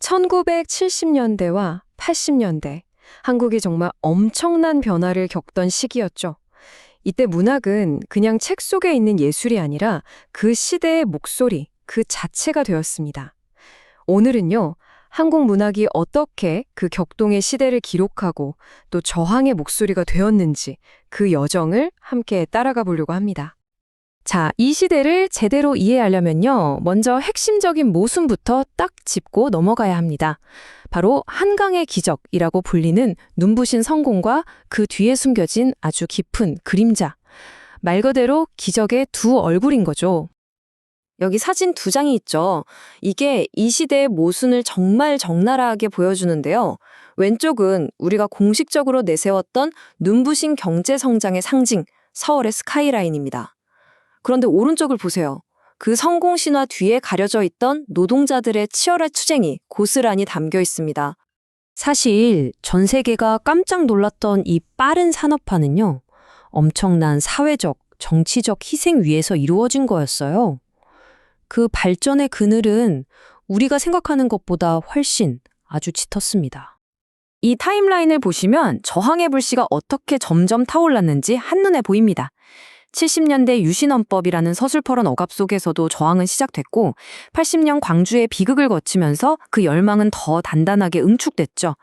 1970년대와 80년대, 한국이 정말 엄청난 변화를 겪던 시기였죠. 이때 문학은 그냥 책 속에 있는 예술이 아니라 그 시대의 목소리, 그 자체가 되었습니다. 오늘은요, 한국 문학이 어떻게 그 격동의 시대를 기록하고 또 저항의 목소리가 되었는지 그 여정을 함께 따라가 보려고 합니다. 자, 이 시대를 제대로 이해하려면요, 먼저 핵심적인 모순부터 딱 짚고 넘어가야 합니다. 바로 한강의 기적이라고 불리는 눈부신 성공과 그 뒤에 숨겨진 아주 깊은 그림자. 말 그대로 기적의 두 얼굴인 거죠. 여기 사진 두 장이 있죠. 이게 이 시대의 모순을 정말 적나라하게 보여주는데요. 왼쪽은 우리가 공식적으로 내세웠던 눈부신 경제 성장의 상징, 서울의 스카이라인입니다. 그런데 오른쪽을 보세요. 그 성공 신화 뒤에 가려져 있던 노동자들의 치열한 투쟁이 고스란히 담겨 있습니다. 사실 전 세계가 깜짝 놀랐던 이 빠른 산업화는요, 엄청난 사회적, 정치적 희생 위에서 이루어진 거였어요. 그 발전의 그늘은 우리가 생각하는 것보다 훨씬 아주 짙었습니다. 이 타임라인을 보시면 저항의 불씨가 어떻게 점점 타올랐는지 한눈에 보입니다. 70년대 유신헌법이라는 서슬퍼런 억압 속에서도 저항은 시작됐고 80년 광주의 비극을 거치면서 그 열망은 더 단단하게 응축됐죠.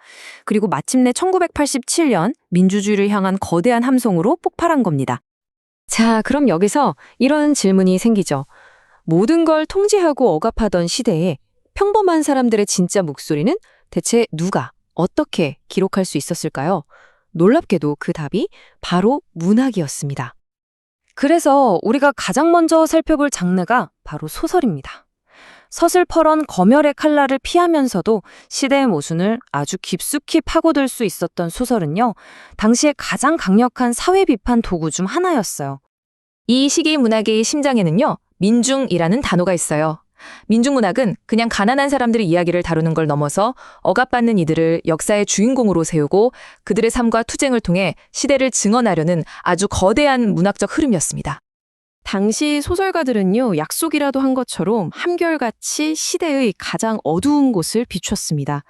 그리고 마침내 1987년 민주주의를 향한 거대한 함성으로 폭발한 겁니다. 자, 그럼 여기서 이런 질문이 생기죠. 모든 걸 통제하고 억압하던 시대에 평범한 사람들의 진짜 목소리는 대체 누가, 어떻게 기록할 수 있었을까요? 놀랍게도 그 답이 바로 문학이었습니다. 그래서 우리가 가장 먼저 살펴볼 장르가 바로 소설입니다. 서슬퍼런 검열의 칼날을 피하면서도 시대의 모순을 아주 깊숙이 파고들 수 있었던 소설은요, 당시에 가장 강력한 사회 비판 도구 중 하나였어요. 이 시기 문학의 심장에는요, 민중이라는 단어가 있어요. 민중문학은 그냥 가난한 사람들의 이야기를 다루는 걸 넘어서 억압받는 이들을 역사의 주인공으로 세우고 그들의 삶과 투쟁을 통해 시대를 증언하려는 아주 거대한 문학적 흐름이었습니다. 당시 소설가들은요, 약속이라도 한 것처럼 한결같이 시대의 가장 어두운 곳을 비췄습니다.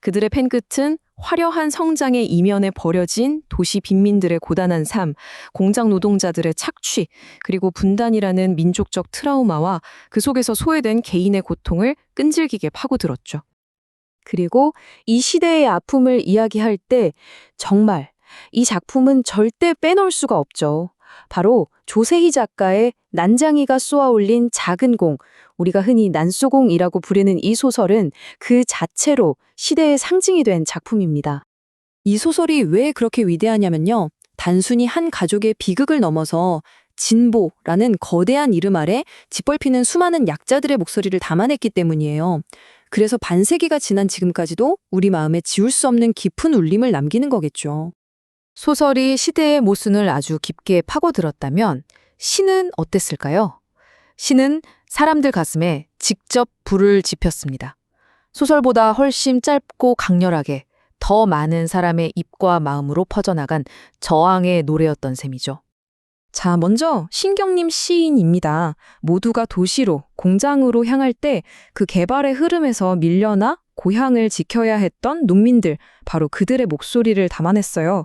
그들의 펜끝은 화려한 성장의 이면에 버려진 도시 빈민들의 고단한 삶, 공장 노동자들의 착취, 그리고 분단이라는 민족적 트라우마와 그 속에서 소외된 개인의 고통을 끈질기게 파고들었죠. 그리고 이 시대의 아픔을 이야기할 때 정말 이 작품은 절대 빼놓을 수가 없죠. 바로 조세희 작가의 난장이가 쏘아올린 작은 공, 우리가 흔히 난쏘공이라고 부르는 이 소설은 그 자체로 시대의 상징이 된 작품입니다. 이 소설이 왜 그렇게 위대하냐면요, 단순히 한 가족의 비극을 넘어서 진보라는 거대한 이름 아래 짓밟히는 수많은 약자들의 목소리를 담아냈기 때문이에요. 그래서 반세기가 지난 지금까지도 우리 마음에 지울 수 없는 깊은 울림을 남기는 거겠죠. 소설이 시대의 모순을 아주 깊게 파고들었다면 시는 어땠을까요? 시는 사람들 가슴에 직접 불을 지폈습니다. 소설보다 훨씬 짧고 강렬하게 더 많은 사람의 입과 마음으로 퍼져나간 저항의 노래였던 셈이죠. 자, 먼저 신경림 시인입니다. 모두가 도시로, 공장으로 향할 때 그 개발의 흐름에서 밀려나 고향을 지켜야 했던 농민들, 바로 그들의 목소리를 담아냈어요.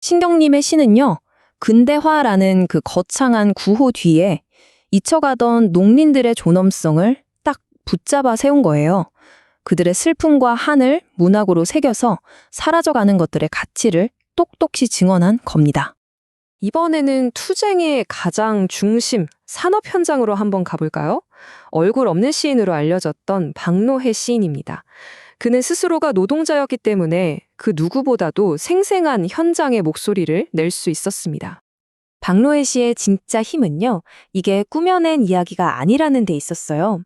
신경림의 시는요, 근대화라는 그 거창한 구호 뒤에 잊혀가던 농민들의 존엄성을 딱 붙잡아 세운 거예요. 그들의 슬픔과 한을 문학으로 새겨서 사라져가는 것들의 가치를 똑똑히 증언한 겁니다. 이번에는 투쟁의 가장 중심, 산업 현장으로 한번 가볼까요? 얼굴 없는 시인으로 알려졌던 박노해 시인입니다. 그는 스스로가 노동자였기 때문에 그 누구보다도 생생한 현장의 목소리를 낼 수 있었습니다. 박노해 씨의 진짜 힘은요, 이게 꾸며낸 이야기가 아니라는 데 있었어요.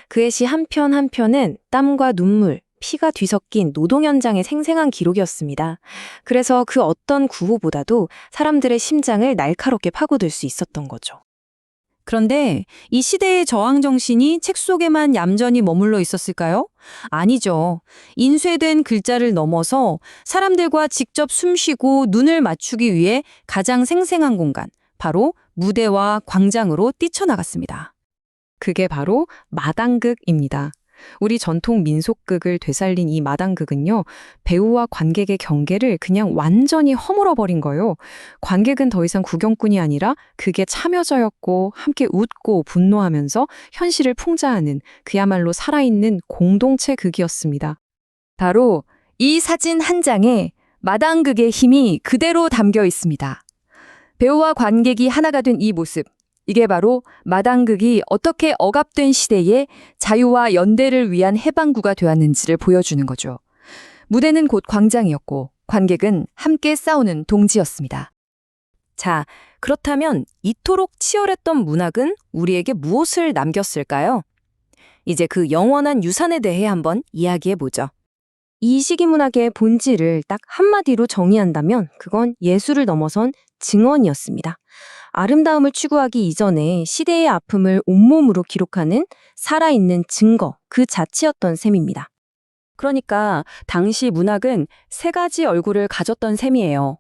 그의 시 한 편 한 편은 땀과 눈물, 피가 뒤섞인 노동 현장의 생생한 기록이었습니다. 그래서 그 어떤 구호보다도 사람들의 심장을 날카롭게 파고들 수 있었던 거죠. 그런데 이 시대의 저항 정신이 책 속에만 얌전히 머물러 있었을까요? 아니죠. 인쇄된 글자를 넘어서 사람들과 직접 숨쉬고 눈을 맞추기 위해 가장 생생한 공간, 바로 무대와 광장으로 뛰쳐나갔습니다. 그게 바로 마당극입니다. 우리 전통 민속극을 되살린 이 마당극은요, 배우와 관객의 경계를 그냥 완전히 허물어버린 거예요. 관객은 더 이상 구경꾼이 아니라 극의 참여자였고, 함께 웃고 분노하면서 현실을 풍자하는 그야말로 살아있는 공동체 극이었습니다. 바로 이 사진 한 장에 마당극의 힘이 그대로 담겨 있습니다. 배우와 관객이 하나가 된 이 모습, 이게 바로 마당극이 어떻게 억압된 시대에 자유와 연대를 위한 해방구가 되었는지를 보여주는 거죠. 무대는 곧 광장이었고 관객은 함께 싸우는 동지였습니다. 자, 그렇다면 이토록 치열했던 문학은 우리에게 무엇을 남겼을까요? 이제 그 영원한 유산에 대해 한번 이야기해보죠. 이 시기 문학의 본질을 딱 한마디로 정의한다면 그건 예술을 넘어선 증언이었습니다. 아름다움을 추구하기 이전에 시대의 아픔을 온몸으로 기록하는 살아있는 증거, 그 자체였던 셈입니다. 그러니까 당시 문학은 세 가지 얼굴을 가졌던 셈이에요.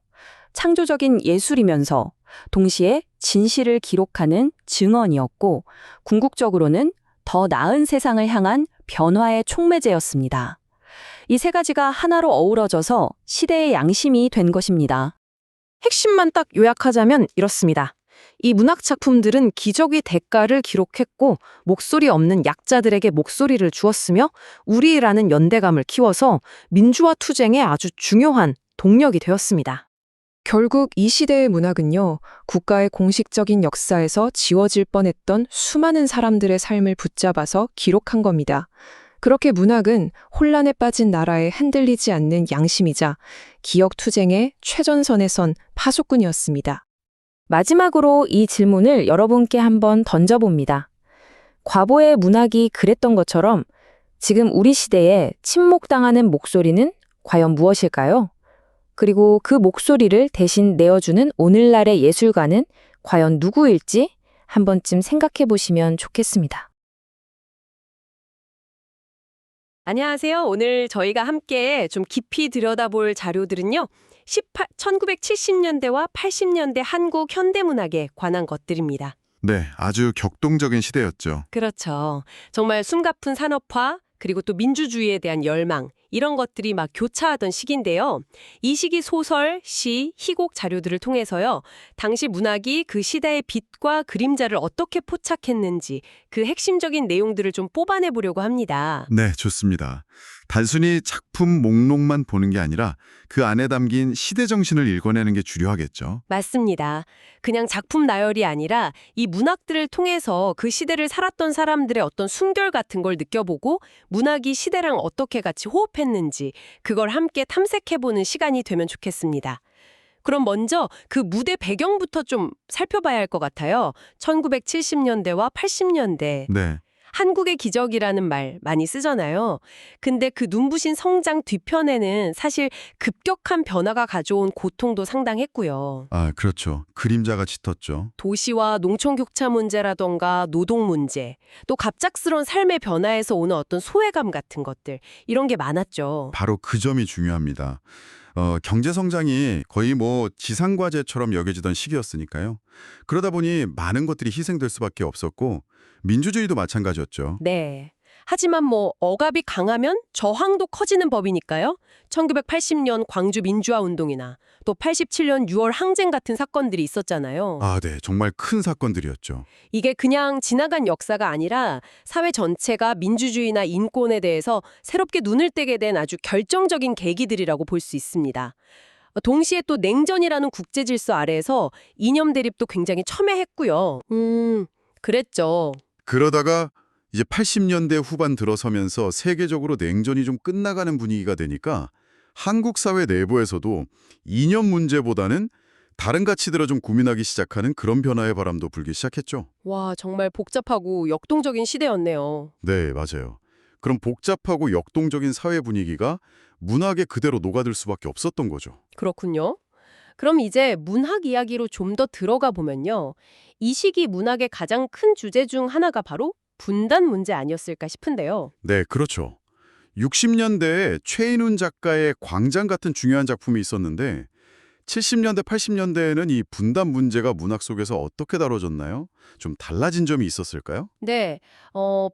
창조적인 예술이면서 동시에 진실을 기록하는 증언이었고 궁극적으로는 더 나은 세상을 향한 변화의 촉매제였습니다. 이 세 가지가 하나로 어우러져서 시대의 양심이 된 것입니다. 핵심만 딱 요약하자면 이렇습니다. 이 문학 작품들은 기적의 대가를 기록했고 목소리 없는 약자들에게 목소리를 주었으며 우리라는 연대감을 키워서 민주화 투쟁에 아주 중요한 동력이 되었습니다. 결국 이 시대의 문학은요, 국가의 공식적인 역사에서 지워질 뻔했던 수많은 사람들의 삶을 붙잡아서 기록한 겁니다. 그렇게 문학은 혼란에 빠진 나라에 흔들리지 않는 양심이자 기억 투쟁의 최전선에 선 파수꾼이었습니다. 마지막으로 이 질문을 여러분께 한번 던져봅니다. 과거의 문학이 그랬던 것처럼 지금 우리 시대에 침묵당하는 목소리는 과연 무엇일까요? 그리고 그 목소리를 대신 내어주는 오늘날의 예술가는 과연 누구일지 한 번쯤 생각해 보시면 좋겠습니다. 안녕하세요. 오늘 저희가 함께 좀 깊이 들여다볼 자료들은요. 1970년대와 80년대 한국 현대문학에 관한 것들입니다. 네, 아주 격동적인 시대였죠. 그렇죠. 정말 숨가쁜 산업화, 그리고 또 민주주의에 대한 열망, 이런 것들이 막 교차하던 시기인데요. 이 시기 소설, 시, 희곡 자료들을 통해서요. 당시 문학이 그 시대의 빛과 그림자를 어떻게 포착했는지 그 핵심적인 내용들을 좀 뽑아내보려고 합니다. 네, 좋습니다. 단순히 작품 목록만 보는 게 아니라 그 안에 담긴 시대 정신을 읽어내는 게 주요하겠죠. 맞습니다. 그냥 작품 나열이 아니라 이 문학들을 통해서 그 시대를 살았던 사람들의 어떤 순결 같은 걸 느껴보고 문학이 시대랑 어떻게 같이 호흡했는지 그걸 함께 탐색해보는 시간이 되면 좋겠습니다. 그럼 먼저 그 무대 배경부터 좀 살펴봐야 할 것 같아요. 1970년대와 80년대. 네, 한국의 기적이라는 말 많이 쓰잖아요. 근데 그 눈부신 성장 뒤편에는 사실 급격한 변화가 가져온 고통도 상당했고요. 그렇죠. 그림자가 짙었죠. 도시와 농촌 격차 문제라던가 노동 문제, 또 갑작스러운 삶의 변화에서 오는 어떤 소외감 같은 것들, 이런 게 많았죠. 바로 그 점이 중요합니다. 경제 성장이 거의 뭐 지상과제처럼 여겨지던 시기였으니까요. 그러다 보니 많은 것들이 희생될 수밖에 없었고 민주주의도 마찬가지였죠. 네. 하지만 뭐 억압이 강하면 저항도 커지는 법이니까요. 1980년 광주 민주화 운동이나 또 87년 6월 항쟁 같은 사건들이 있었잖아요. 네, 정말 큰 사건들이었죠. 이게 그냥 지나간 역사가 아니라 사회 전체가 민주주의나 인권에 대해서 새롭게 눈을 뜨게 된 아주 결정적인 계기들이라고 볼 수 있습니다. 동시에 또 냉전이라는 국제 질서 아래에서 이념 대립도 굉장히 첨예했고요. 그랬죠. 그러다가 이제 80년대 후반 들어서면서 세계적으로 냉전이 좀 끝나가는 분위기가 되니까 한국 사회 내부에서도 이념 문제보다는 다른 가치들을 좀 고민하기 시작하는 그런 변화의 바람도 불기 시작했죠. 와, 정말 복잡하고 역동적인 시대였네요. 네, 맞아요. 그럼 복잡하고 역동적인 사회 분위기가 문학에 그대로 녹아들 수밖에 없었던 거죠. 그렇군요. 그럼 이제 문학 이야기로 좀 더 들어가 보면요. 이 시기 문학의 가장 큰 주제 중 하나가 바로 분단 문제 아니었을까 싶은데요. 네, 그렇죠. 60년대에 최인훈 작가의 광장 같은 중요한 작품이 있었는데 70년대, 80년대에는 이 분단 문제가 문학 속에서 어떻게 다뤄졌나요? 좀 달라진 점이 있었을까요? 네,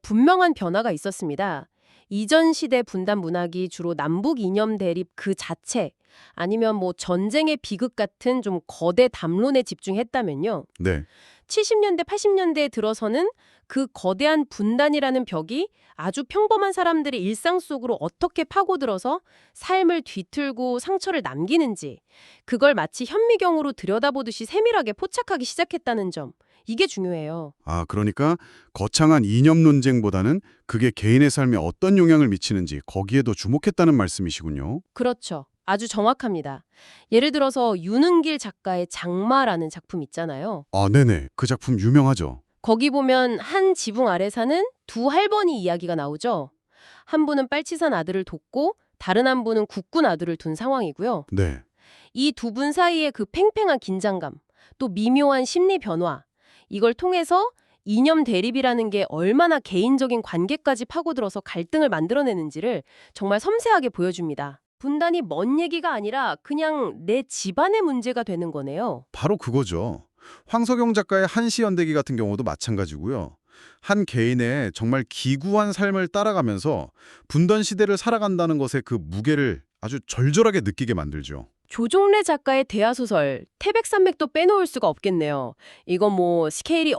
분명한 변화가 있었습니다. 이전 시대 분단 문학이 주로 남북 이념 대립 그 자체 아니면 뭐 전쟁의 비극 같은 좀 거대 담론에 집중했다면요. 네. 70년대, 80년대에 들어서는 그 거대한 분단이라는 벽이 아주 평범한 사람들의 일상 속으로 어떻게 파고들어서 삶을 뒤틀고 상처를 남기는지 그걸 마치 현미경으로 들여다보듯이 세밀하게 포착하기 시작했다는 점. 이게 중요해요. 아, 그러니까 거창한 이념 논쟁보다는 그게 개인의 삶에 어떤 영향을 미치는지 거기에 더 주목했다는 말씀이시군요. 그렇죠. 아주 정확합니다. 예를 들어서 윤은길 작가의 장마라는 작품 있잖아요. 아, 네네. 그 작품 유명하죠. 거기 보면 한 지붕 아래 사는 두 할머니 이야기가 나오죠. 한 분은 빨치산 아들을 돕고 다른 한 분은 국군 아들을 둔 상황이고요. 네. 이 두 분 사이의 그 팽팽한 긴장감, 또 미묘한 심리 변화, 이걸 통해서 이념 대립이라는 게 얼마나 개인적인 관계까지 파고들어서 갈등을 만들어내는지를 정말 섬세하게 보여줍니다. 분단이 먼 얘기가 아니라 그냥 내 집안의 문제가 되는 거네요. 바로 그거죠. 황석영 작가의 한시연대기 같은 경우도 마찬가지고요. 한 개인의 정말 기구한 삶을 따라가면서 분단 시대를 살아간다는 것의 그 무게를 아주 절절하게 느끼게 만들죠. 조종래 작가의 대하소설 태백산맥도 빼놓을 수가 없겠네요. 이건 뭐 스케일이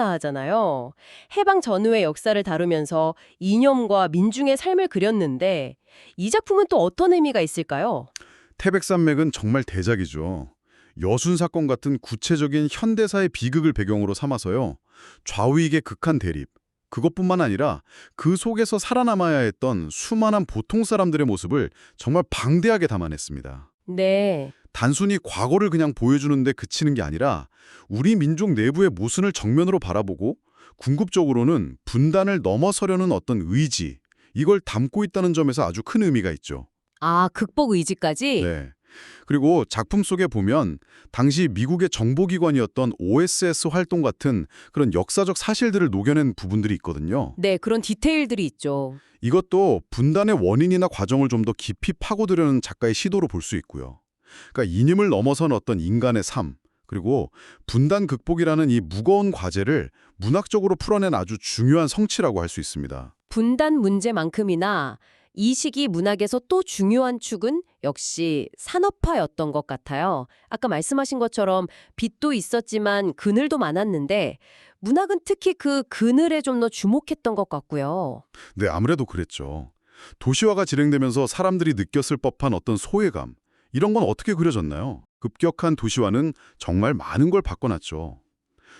어마어마하잖아요. 해방 전후의 역사를 다루면서 이념과 민중의 삶을 그렸는데 이 작품은 또 어떤 의미가 있을까요? 태백산맥은 정말 대작이죠. 여순 사건 같은 구체적인 현대사의 비극을 배경으로 삼아서요. 좌우익의 극한 대립, 그것뿐만 아니라 그 속에서 살아남아야 했던 수많은 보통 사람들의 모습을 정말 방대하게 담아냈습니다. 네. 단순히 과거를 그냥 보여주는데 그치는 게 아니라 우리 민족 내부의 모순을 정면으로 바라보고 궁극적으로는 분단을 넘어서려는 어떤 의지, 이걸 담고 있다는 점에서 아주 큰 의미가 있죠. 아, 극복 의지까지? 네. 그리고 작품 속에 보면 당시 미국의 정보기관이었던 OSS 활동 같은 그런 역사적 사실들을 녹여낸 부분들이 있거든요. 네, 그런 디테일들이 있죠. 이것도 분단의 원인이나 과정을 좀 더 깊이 파고들려는 작가의 시도로 볼 수 있고요. 그러니까 이념을 넘어선 어떤 인간의 삶, 그리고 분단 극복이라는 이 무거운 과제를 문학적으로 풀어낸 아주 중요한 성취라고 할 수 있습니다. 분단 문제만큼이나 이 시기 문학에서 또 중요한 축은 역시 산업화였던 것 같아요. 아까 말씀하신 것처럼 빛도 있었지만 그늘도 많았는데 문학은 특히 그 그늘에 좀 더 주목했던 것 같고요. 네, 아무래도 그랬죠. 도시화가 진행되면서 사람들이 느꼈을 법한 어떤 소외감, 이런 건 어떻게 그려졌나요? 급격한 도시화는 정말 많은 걸 바꿔놨죠.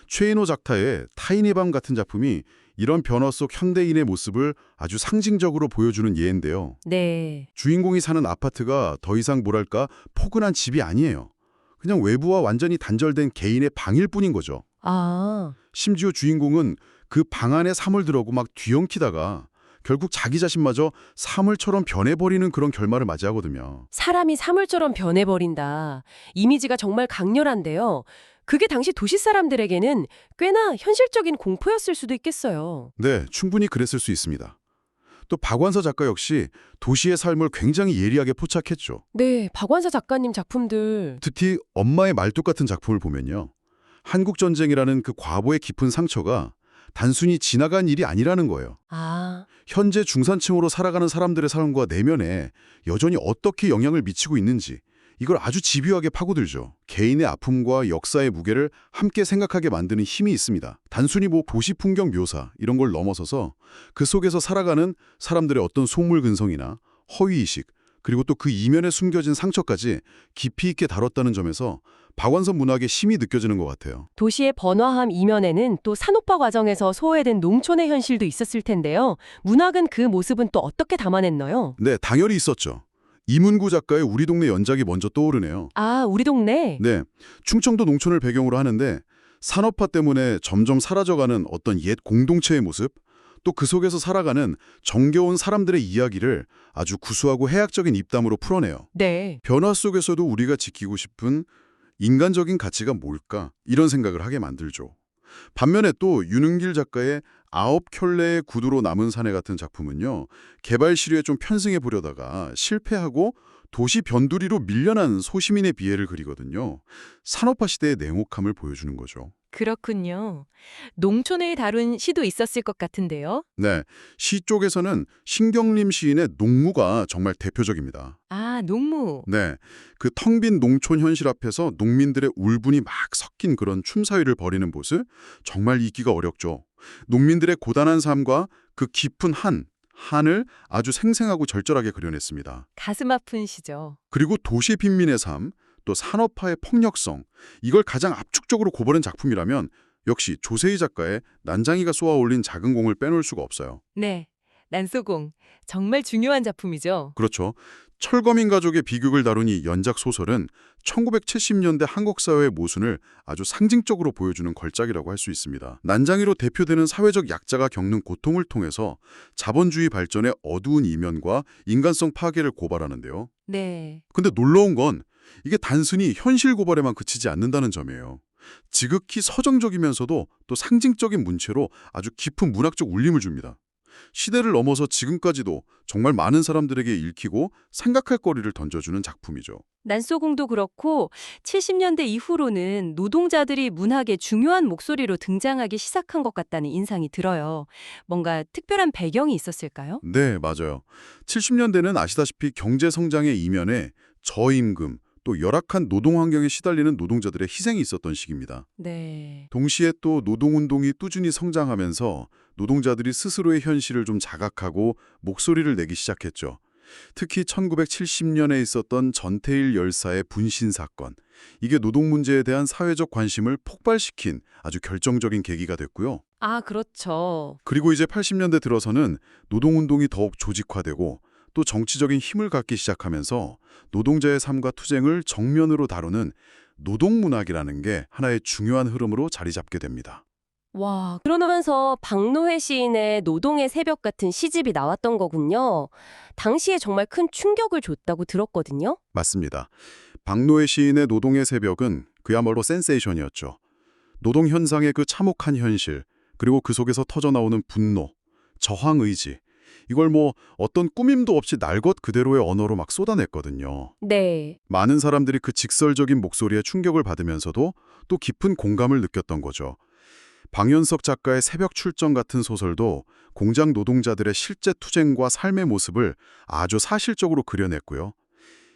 최인호 작타의 타인의 밤 같은 작품이 이런 변화 속 현대인의 모습을 아주 상징적으로 보여주는 예인데요. 네. 주인공이 사는 아파트가 더 이상 뭐랄까 포근한 집이 아니에요. 그냥 외부와 완전히 단절된 개인의 방일 뿐인 거죠. 아, 심지어 주인공은 그 방 안에 사물들하고 막 뒤엉키다가 결국 자기 자신마저 사물처럼 변해버리는 그런 결말을 맞이하거든요. 사람이 사물처럼 변해버린다. 이미지가 정말 강렬한데요. 그게 당시 도시 사람들에게는 꽤나 현실적인 공포였을 수도 있겠어요. 네, 충분히 그랬을 수 있습니다. 또 박완서 작가 역시 도시의 삶을 굉장히 예리하게 포착했죠. 네, 박완서 작가님 작품들. 특히 엄마의 말뚝 같은 작품을 보면요. 한국전쟁이라는 그 과거의 깊은 상처가 단순히 지나간 일이 아니라는 거예요. 아, 현재 중산층으로 살아가는 사람들의 삶과 내면에 여전히 어떻게 영향을 미치고 있는지 이걸 아주 집요하게 파고들죠. 개인의 아픔과 역사의 무게를 함께 생각하게 만드는 힘이 있습니다. 단순히 뭐 도시 풍경 묘사 이런 걸 넘어서서 그 속에서 살아가는 사람들의 어떤 속물근성이나 허위의식 그리고 또 그 이면에 숨겨진 상처까지 깊이 있게 다뤘다는 점에서 박완서 문학의 힘이 느껴지는 것 같아요. 도시의 번화함 이면에는 또 산업화 과정에서 소외된 농촌의 현실도 있었을 텐데요. 문학은 그 모습은 또 어떻게 담아냈나요? 네, 당연히 있었죠. 이문구 작가의 우리 동네 연작이 먼저 떠오르네요. 아, 우리 동네? 네, 충청도 농촌을 배경으로 하는데 산업화 때문에 점점 사라져가는 어떤 옛 공동체의 모습, 또 그 속에서 살아가는 정겨운 사람들의 이야기를 아주 구수하고 해학적인 입담으로 풀어내요. 네. 변화 속에서도 우리가 지키고 싶은 인간적인 가치가 뭘까? 이런 생각을 하게 만들죠. 반면에 또 윤은길 작가의 아홉 켤레의 구두로 남은 사내 같은 작품은요. 개발 시류에 좀 편승해 보려다가 실패하고 도시 변두리로 밀려난 소시민의 비애를 그리거든요. 산업화 시대의 냉혹함을 보여주는 거죠. 그렇군요. 농촌을 다룬 시도 있었을 것 같은데요. 네, 시 쪽에서는 신경림 시인의 농무가 정말 대표적입니다. 아, 농무. 네, 그 텅 빈 농촌 현실 앞에서 농민들의 울분이 막 섞인 그런 춤사위를 벌이는 모습 정말 잊기가 어렵죠. 농민들의 고단한 삶과 그 깊은 한을 아주 생생하고 절절하게 그려냈습니다. 가슴 아픈 시죠. 그리고 도시 빈민의 삶, 또 산업화의 폭력성, 이걸 가장 압축적으로 고버린 작품이라면 역시 조세희 작가의 난장이가 쏘아올린 작은 공을 빼놓을 수가 없어요. 네. 난소공. 정말 중요한 작품이죠. 그렇죠. 철거민 가족의 비극을 다룬 이 연작 소설은 1970년대 한국 사회의 모순을 아주 상징적으로 보여주는 걸작이라고 할 수 있습니다. 난장이로 대표되는 사회적 약자가 겪는 고통을 통해서 자본주의 발전의 어두운 이면과 인간성 파괴를 고발하는데요. 네. 근데 놀라운 건 이게 단순히 현실 고발에만 그치지 않는다는 점이에요. 지극히 서정적이면서도 또 상징적인 문체로 아주 깊은 문학적 울림을 줍니다. 시대를 넘어서 지금까지도 정말 많은 사람들에게 읽히고 생각할 거리를 던져주는 작품이죠. 난소공도 그렇고 70년대 이후로는 노동자들이 문학의 중요한 목소리로 등장하기 시작한 것 같다는 인상이 들어요. 뭔가 특별한 배경이 있었을까요? 네, 맞아요. 70년대는 아시다시피 경제 성장의 이면에 저임금, 또 열악한 노동 환경에 시달리는 노동자들의 희생이 있었던 시기입니다. 네. 동시에 또 노동운동이 꾸준히 성장하면서 노동자들이 스스로의 현실을 좀 자각하고 목소리를 내기 시작했죠. 특히 1970년에 있었던 전태일 열사의 분신 사건. 이게 노동 문제에 대한 사회적 관심을 폭발시킨 아주 결정적인 계기가 됐고요. 아, 그렇죠. 그리고 이제 80년대 들어서는 노동운동이 더욱 조직화되고 또 정치적인 힘을 갖기 시작하면서 노동자의 삶과 투쟁을 정면으로 다루는 노동문학이라는 게 하나의 중요한 흐름으로 자리 잡게 됩니다. 와, 그러면서 박노해 시인의 노동의 새벽 같은 시집이 나왔던 거군요. 당시에 정말 큰 충격을 줬다고 들었거든요. 맞습니다. 박노해 시인의 노동의 새벽은 그야말로 센세이션이었죠. 노동 현상의 그 참혹한 현실, 그리고 그 속에서 터져나오는 분노, 저항 의지, 이걸 어떤 꾸밈도 없이 날 것 그대로의 언어로 막 쏟아냈거든요. 네. 많은 사람들이 그 직설적인 목소리에 충격을 받으면서도 또 깊은 공감을 느꼈던 거죠. 방현석 작가의 새벽 출정 같은 소설도 공장 노동자들의 실제 투쟁과 삶의 모습을 아주 사실적으로 그려냈고요.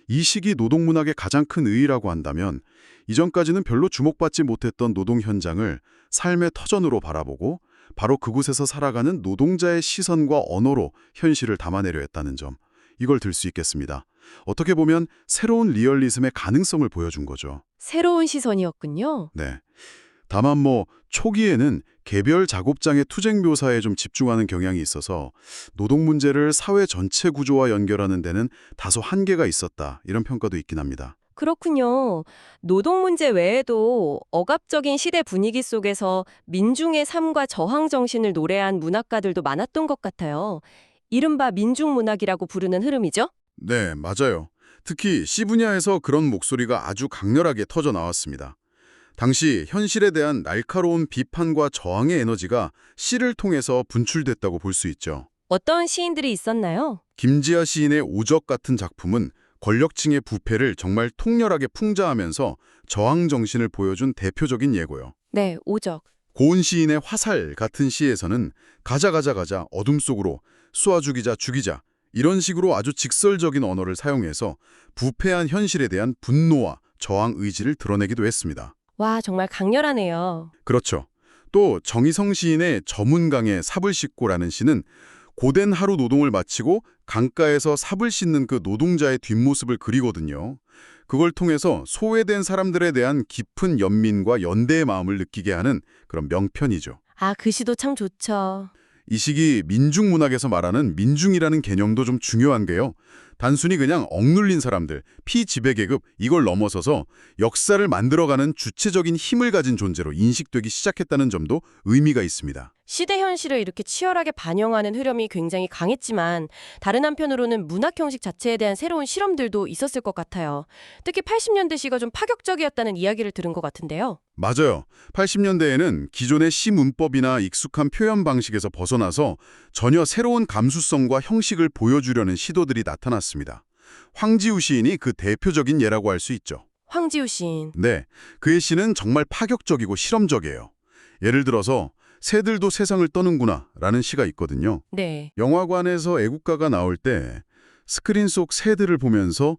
이 시기 노동문학의 가장 큰 의의라고 한다면 이전까지는 별로 주목받지 못했던 노동 현장을 삶의 터전으로 바라보고 바로 그곳에서 살아가는 노동자의 시선과 언어로 현실을 담아내려 했다는 점, 이걸 들 수 있겠습니다. 어떻게 보면 새로운 리얼리즘의 가능성을 보여준 거죠. 새로운 시선이었군요. 네. 다만 초기에는 개별 작업장의 투쟁 묘사에 좀 집중하는 경향이 있어서 노동 문제를 사회 전체 구조와 연결하는 데는 다소 한계가 있었다, 이런 평가도 있긴 합니다. 그렇군요. 노동 문제 외에도 억압적인 시대 분위기 속에서 민중의 삶과 저항 정신을 노래한 문학가들도 많았던 것 같아요. 이른바 민중문학이라고 부르는 흐름이죠? 네, 맞아요. 특히 시 분야에서 그런 목소리가 아주 강렬하게 터져 나왔습니다. 당시 현실에 대한 날카로운 비판과 저항의 에너지가 시를 통해서 분출됐다고 볼 수 있죠. 어떤 시인들이 있었나요? 김지아 시인의 오적 같은 작품은 권력층의 부패를 정말 통렬하게 풍자하면서 저항 정신을 보여준 대표적인 예고요. 네, 오적. 고은 시인의 화살 같은 시에서는 가자 어둠 속으로 쏘아 죽이자 이런 식으로 아주 직설적인 언어를 사용해서 부패한 현실에 대한 분노와 저항 의지를 드러내기도 했습니다. 와, 정말 강렬하네요. 그렇죠. 또 정희성 시인의 저문강의 삽을 씻고라는 시는 고된 하루 노동을 마치고 강가에서 삽을 씻는 그 노동자의 뒷모습을 그리거든요. 그걸 통해서 소외된 사람들에 대한 깊은 연민과 연대의 마음을 느끼게 하는 그런 명편이죠. 아, 그 시도 참 좋죠. 이 시기 민중문학에서 말하는 민중이라는 개념도 좀 중요한 게요. 단순히 그냥 억눌린 사람들, 피지배계급 이걸 넘어서서 역사를 만들어가는 주체적인 힘을 가진 존재로 인식되기 시작했다는 점도 의미가 있습니다. 시대 현실을 이렇게 치열하게 반영하는 흐름이 굉장히 강했지만 다른 한편으로는 문학 형식 자체에 대한 새로운 실험들도 있었을 것 같아요. 특히 80년대 시가 좀 파격적이었다는 이야기를 들은 것 같은데요. 맞아요. 80년대에는 기존의 시 문법이나 익숙한 표현 방식에서 벗어나서 전혀 새로운 감수성과 형식을 보여주려는 시도들이 나타났습니다. 황지우 시인이 그 대표적인 예라고 할 수 있죠. 황지우 시인. 네, 그의 시는 정말 파격적이고 실험적이에요. 예를 들어서 새들도 세상을 떠는구나 라는 시가 있거든요. 네. 영화관에서 애국가가 나올 때 스크린 속 새들을 보면서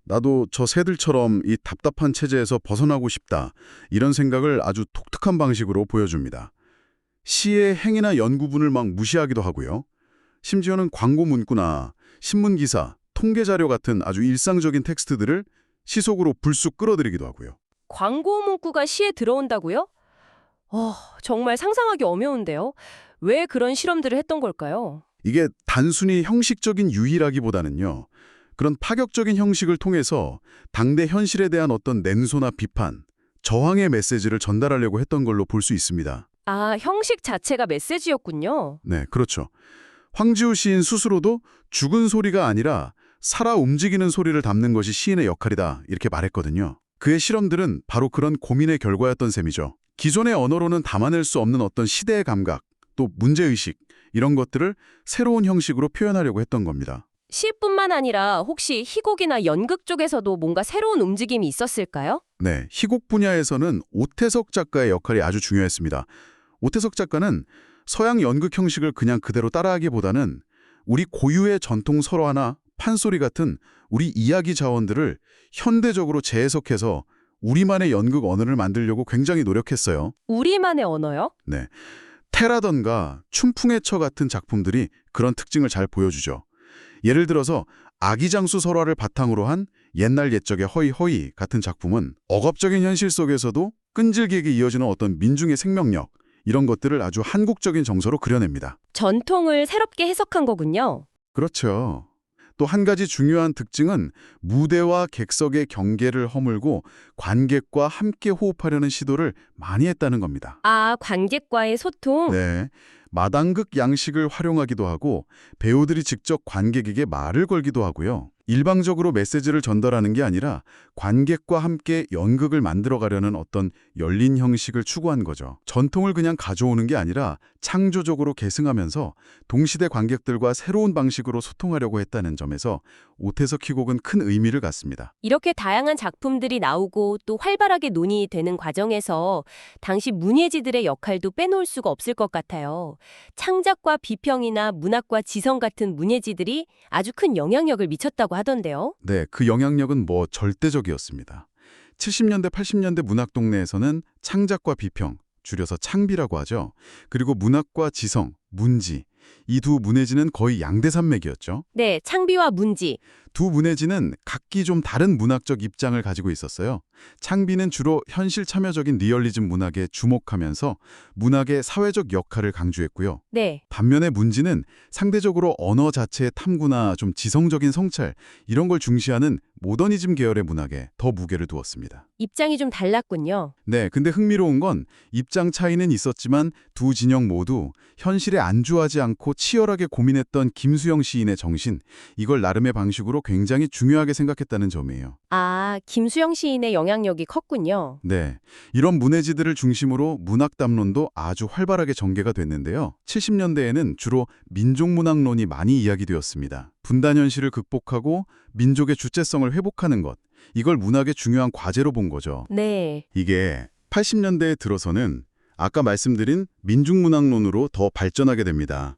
나도 저 새들처럼 이 답답한 체제에서 벗어나고 싶다. 이런 생각을 아주 독특한 방식으로 보여줍니다. 시의 행위나 연구분을 막 무시하기도 하고요. 심지어는 광고 문구나 신문기사, 통계자료 같은 아주 일상적인 텍스트들을 시 속으로 불쑥 끌어들이기도 하고요. 광고 문구가 시에 들어온다고요? 정말 상상하기 어려운데요. 왜 그런 실험들을 했던 걸까요? 이게 단순히 형식적인 유희라기보다는요. 그런 파격적인 형식을 통해서 당대 현실에 대한 어떤 냉소나 비판, 저항의 메시지를 전달하려고 했던 걸로 볼 수 있습니다. 아, 형식 자체가 메시지였군요. 네, 그렇죠. 황지우 시인 스스로도 죽은 소리가 아니라 살아 움직이는 소리를 담는 것이 시인의 역할이다 이렇게 말했거든요. 그의 실험들은 바로 그런 고민의 결과였던 셈이죠. 기존의 언어로는 담아낼 수 없는 어떤 시대의 감각, 또 문제의식 이런 것들을 새로운 형식으로 표현하려고 했던 겁니다. 시뿐만 아니라 혹시 희곡이나 연극 쪽에서도 뭔가 새로운 움직임이 있었을까요? 네, 희곡 분야에서는 오태석 작가의 역할이 아주 중요했습니다. 오태석 작가는 서양 연극 형식을 그냥 그대로 따라하기보다는 우리 고유의 전통 설화나 판소리 같은 우리 이야기 자원들을 현대적으로 재해석해서 우리만의 연극 언어를 만들려고 굉장히 노력했어요. 우리만의 언어요? 네, 태라던가 춘풍의 처 같은 작품들이 그런 특징을 잘 보여주죠. 예를 들어서 아기장수 설화를 바탕으로 한 옛날 옛적의 허이허이 같은 작품은 억압적인 현실 속에서도 끈질기게 이어지는 어떤 민중의 생명력, 이런 것들을 아주 한국적인 정서로 그려냅니다. 전통을 새롭게 해석한 거군요. 그렇죠. 또 한 가지 중요한 특징은 무대와 객석의 경계를 허물고 관객과 함께 호흡하려는 시도를 많이 했다는 겁니다. 아, 관객과의 소통? 네, 마당극 양식을 활용하기도 하고 배우들이 직접 관객에게 말을 걸기도 하고요. 일방적으로 메시지를 전달하는 게 아니라 관객과 함께 연극을 만들어가려는 어떤 열린 형식을 추구한 거죠. 전통을 그냥 가져오는 게 아니라 창조적으로 계승하면서 동시대 관객들과 새로운 방식으로 소통하려고 했다는 점에서 오태석 희곡은 큰 의미를 갖습니다. 이렇게 다양한 작품들이 나오고 또 활발하게 논의되는 과정에서 당시 문예지들의 역할도 빼놓을 수가 없을 것 같아요. 창작과 비평이나 문학과 지성 같은 문예지들이 아주 큰 영향력을 미쳤다고 하던데요. 네, 그 영향력은 절대적이었습니다. 70년대, 80년대 문학 동네에서는 창작과 비평, 줄여서 창비라고 하죠. 그리고 문학과 지성, 문지, 이 두 문예지는 거의 양대산맥이었죠. 네, 창비와 문지. 두 문예지는 각기 좀 다른 문학적 입장을 가지고 있었어요. 창비는 주로 현실 참여적인 리얼리즘 문학에 주목하면서 문학의 사회적 역할을 강조했고요. 네. 반면에 문지는 상대적으로 언어 자체의 탐구나 좀 지성적인 성찰, 이런 걸 중시하는 모더니즘 계열의 문학에 더 무게를 두었습니다. 입장이 좀 달랐군요. 네, 근데 흥미로운 건 입장 차이는 있었지만 두 진영 모두 현실에 안주하지 않고 치열하게 고민했던 김수영 시인의 정신, 이걸 나름의 방식으로 굉장히 중요하게 생각했다는 점이에요. 아, 김수영 시인의 영향력이 컸군요. 네, 이런 문예지들을 중심으로 문학 담론도 아주 활발하게 전개가 됐는데요. 70년대에는 주로 민족문학론이 많이 이야기되었습니다. 분단 현실을 극복하고 민족의 주체성을 회복하는 것, 이걸 문학의 중요한 과제로 본 거죠. 네. 이게 80년대에 들어서는 아까 말씀드린 민중문학론으로 더 발전하게 됩니다.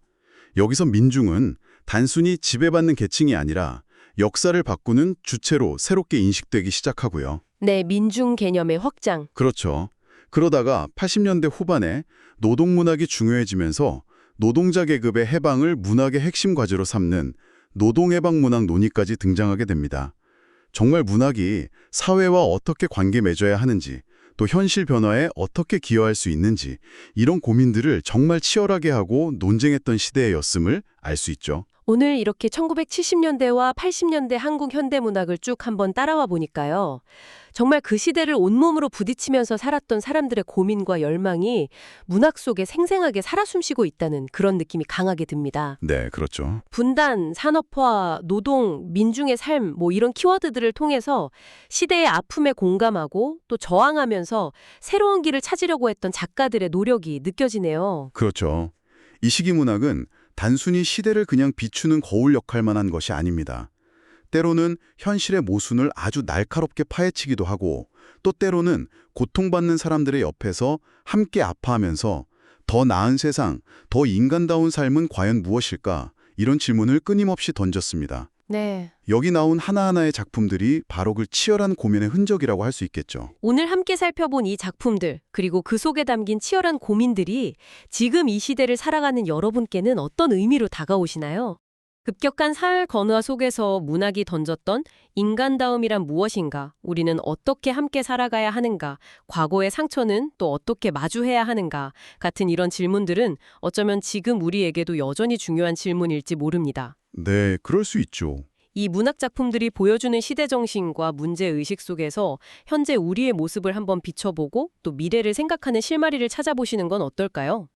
여기서 민중은 단순히 지배받는 계층이 아니라 역사를 바꾸는 주체로 새롭게 인식되기 시작하고요. 네, 민중 개념의 확장. 그렇죠. 그러다가 80년대 후반에 노동문학이 중요해지면서 노동자 계급의 해방을 문학의 핵심 과제로 삼는 노동해방문학 논의까지 등장하게 됩니다. 정말 문학이 사회와 어떻게 관계 맺어야 하는지, 또 현실 변화에 어떻게 기여할 수 있는지, 이런 고민들을 정말 치열하게 하고 논쟁했던 시대의 였음을 알 수 있죠. 오늘 이렇게 1970년대와 80년대 한국 현대문학을 쭉 한번 따라와 보니까요. 정말 그 시대를 온몸으로 부딪히면서 살았던 사람들의 고민과 열망이 문학 속에 생생하게 살아 숨쉬고 있다는 그런 느낌이 강하게 듭니다. 네, 그렇죠. 분단, 산업화, 노동, 민중의 삶 이런 키워드들을 통해서 시대의 아픔에 공감하고 또 저항하면서 새로운 길을 찾으려고 했던 작가들의 노력이 느껴지네요. 그렇죠. 이 시기 문학은 단순히 시대를 그냥 비추는 거울 역할만 한 것이 아닙니다. 때로는 현실의 모순을 아주 날카롭게 파헤치기도 하고 또 때로는 고통받는 사람들의 옆에서 함께 아파하면서 더 나은 세상, 더 인간다운 삶은 과연 무엇일까? 이런 질문을 끊임없이 던졌습니다. 네. 여기 나온 하나하나의 작품들이 바로 그 치열한 고민의 흔적이라고 할 수 있겠죠. 오늘 함께 살펴본 이 작품들, 그리고 그 속에 담긴 치열한 고민들이 지금 이 시대를 살아가는 여러분께는 어떤 의미로 다가오시나요? 급격한 사회 건화 속에서 문학이 던졌던 인간다움이란 무엇인가, 우리는 어떻게 함께 살아가야 하는가, 과거의 상처는 또 어떻게 마주해야 하는가 같은 이런 질문들은 어쩌면 지금 우리에게도 여전히 중요한 질문일지 모릅니다. 네, 그럴 수 있죠. 이 문학 작품들이 보여주는 시대 정신과 문제 의식 속에서 현재 우리의 모습을 한번 비춰보고 또 미래를 생각하는 실마리를 찾아보시는 건 어떨까요?